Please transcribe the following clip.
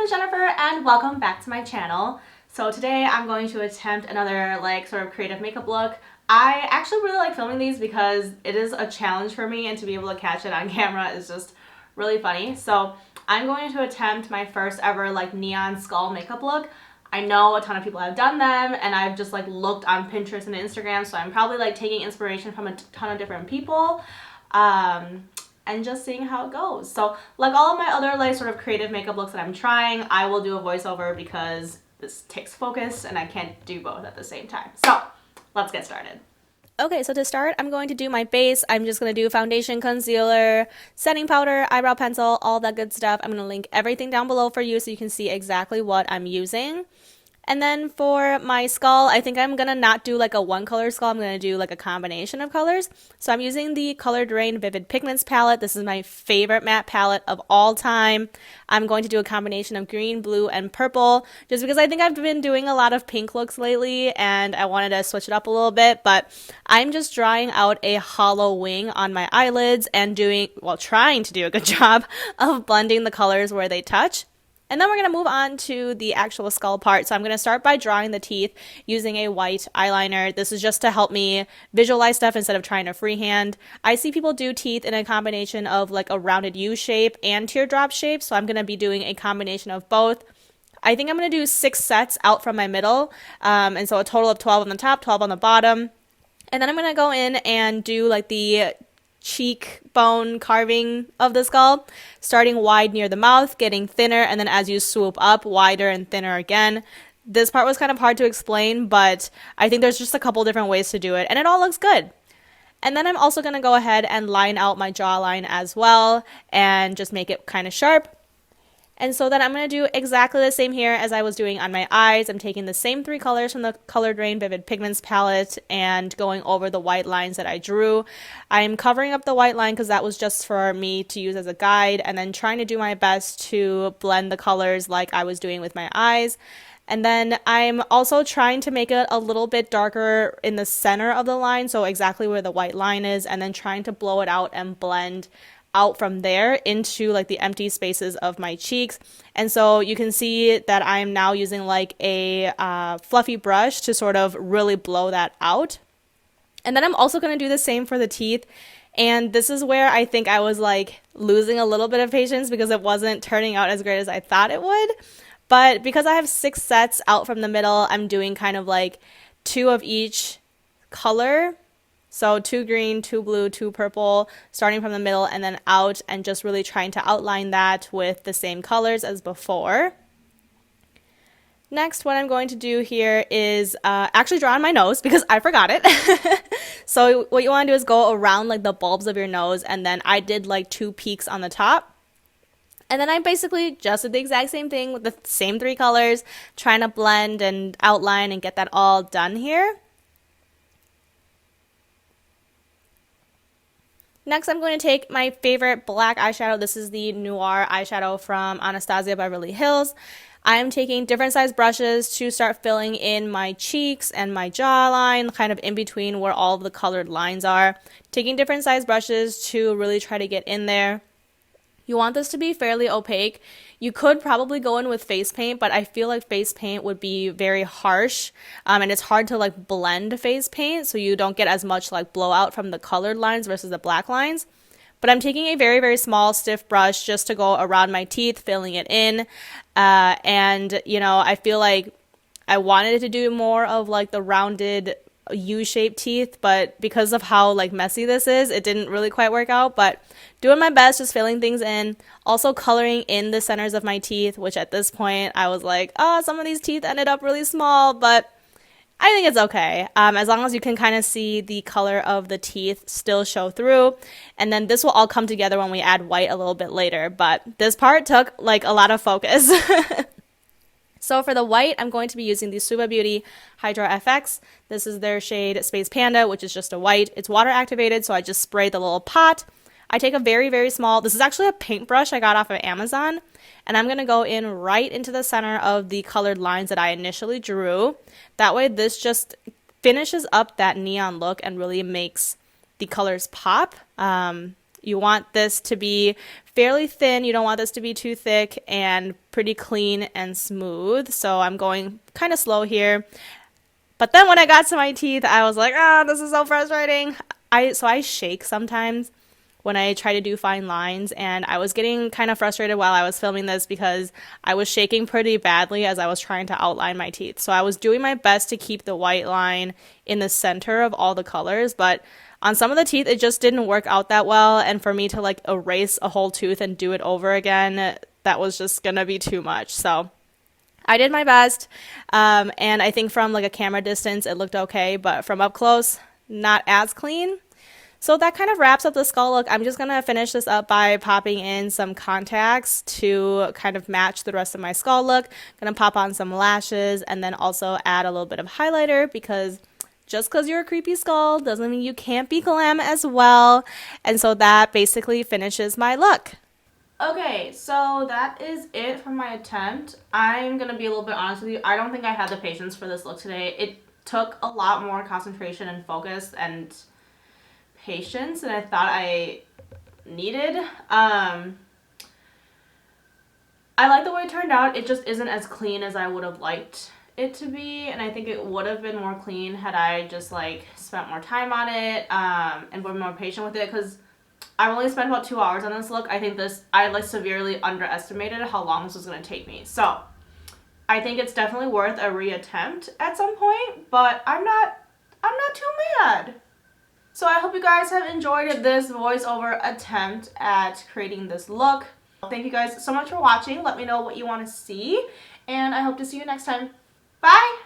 name is Jennifer and welcome back to my channel. So today I'm going to attempt another sort of creative makeup look. I actually really like filming these because it is a challenge for me, and to be able to catch it on camera is just really funny. So I'm going to attempt my first ever neon skull makeup look. I know a ton of people have done them, and I've just looked on Pinterest and Instagram, so I'm probably taking inspiration from a ton of different people. And just seeing how it goes. So like all of my other sort of creative makeup looks that I'm trying, I will do a voiceover because this takes focus and I can't do both at the same time. So let's get started. Okay, so to start, I'm going to do my base. I'm just going to do foundation, concealer, setting powder, eyebrow pencil, all that good stuff. I'm going to link everything down below for you so you can see exactly what I'm using. And then for my skull, I think I'm going to not do a one color skull. I'm going to do a combination of colors. So I'm using the Colored Rain Vivid Pigments palette. This is my favorite matte palette of all time. I'm going to do a combination of green, blue, and purple just because I think I've been doing a lot of pink looks lately and I wanted to switch it up a little bit. But I'm just drawing out a hollow wing on my eyelids and trying to do a good job of blending the colors where they touch. And then we're going to move on to the actual skull part. So I'm going to start by drawing the teeth using a white eyeliner. This is just to help me visualize stuff instead of trying to freehand. I see people do teeth in a combination of a rounded U shape and teardrop shape. So I'm going to be doing a combination of both. I think I'm going to do 6 sets out from my middle. And so a total of 12 on the top, 12 on the bottom. And then I'm going to go in and do the cheekbone carving of the skull, starting wide near the mouth, getting thinner, and then as you swoop up, wider and thinner again. This part was kind of hard to explain, but I think there's just a couple different ways to do it, and it all looks good. And then I'm also going to go ahead and line out my jawline as well, and just make it kind of sharp. And so then I'm going to do exactly the same here as I was doing on my eyes. I'm taking the same 3 colors from the Colored Rain Vivid Pigments palette and going over the white lines that I drew. I'm covering up the white line because that was just for me to use as a guide, and then trying to do my best to blend the colors like I was doing with my eyes. And then I'm also trying to make it a little bit darker in the center of the line, so exactly where the white line is, and then trying to blow it out and blend out from there into the empty spaces of my cheeks. And so you can see that I'm now using a fluffy brush to sort of really blow that out. And then I'm also going to do the same for the teeth. And this is where I think I was losing a little bit of patience because it wasn't turning out as great as I thought it would. But because I have 6 sets out from the middle, I'm doing kind of 2 of each color. So 2 green, 2 blue, 2 purple, starting from the middle and then out, and just really trying to outline that with the same colors as before. Next, what I'm going to do here is actually draw on my nose because I forgot it. So what you want to do is go around the bulbs of your nose, and then I did 2 peaks on the top. And then I basically just did the exact same thing with the same 3 colors, trying to blend and outline and get that all done here. Next, I'm going to take my favorite black eyeshadow. This is the Noir eyeshadow from Anastasia Beverly Hills. I am taking different size brushes to start filling in my cheeks and my jawline, kind of in between where all of the colored lines are. Taking different size brushes to really try to get in there. You want this to be fairly opaque. You could probably go in with face paint, but I feel like face paint would be very harsh, and it's hard to blend face paint, so you don't get as much blowout from the colored lines versus the black lines. But I'm taking a very, very small stiff brush just to go around my teeth, filling it in, and I feel like I wanted to do more of the rounded U-shaped teeth, but because of how messy this is, it didn't really quite work out. But doing my best, just filling things in, also coloring in the centers of my teeth, which at this point I was some of these teeth ended up really small, but I think it's okay, as long as you can kind of see the color of the teeth still show through. And then this will all come together when we add white a little bit later, but this part took a lot of focus. So for the white, I'm going to be using the Suba Beauty Hydra FX. This is their shade Space Panda, which is just a white. It's water activated, so I just spray the little pot. I take a very, very small, this is actually a paintbrush I got off of Amazon, and I'm going to go in right into the center of the colored lines that I initially drew. That way this just finishes up that neon look and really makes the colors pop. You want this to be fairly thin. You don't want this to be too thick, and pretty clean and smooth. So I'm going kind of slow here. But then when I got to my teeth, I was like, this is so frustrating. So I shake sometimes when I try to do fine lines, and I was getting kind of frustrated while I was filming this because I was shaking pretty badly as I was trying to outline my teeth. So I was doing my best to keep the white line in the center of all the colors, but on some of the teeth it just didn't work out that well, and for me to like erase a whole tooth and do it over again, that was just gonna be too much. So I did my best, and I think from like a camera distance it looked okay, but from up close, not as clean. So that kind of wraps up the skull look. I'm just going to finish this up by popping in some contacts to kind of match the rest of my skull look. Going to pop on some lashes and then also add a little bit of highlighter, because just because you're a creepy skull doesn't mean you can't be glam as well. And so that basically finishes my look. Okay, so that is it for my attempt. I'm going to be a little bit honest with you. I don't think I had the patience for this look today. It took a lot more concentration and focus and patience than I thought I needed. I like the way it turned out. It just isn't as clean as I would have liked it to be, and I think it would have been more clean had I just like spent more time on it and been more patient with it, because I've only spent about 2 hours on this look. I think I like severely underestimated how long this was going to take me. So I think it's definitely worth a reattempt at some point, but I'm not too mad. So I hope you guys have enjoyed this voiceover attempt at creating this look. Thank you guys so much for watching. Let me know what you want to see, and I hope to see you next time. Bye!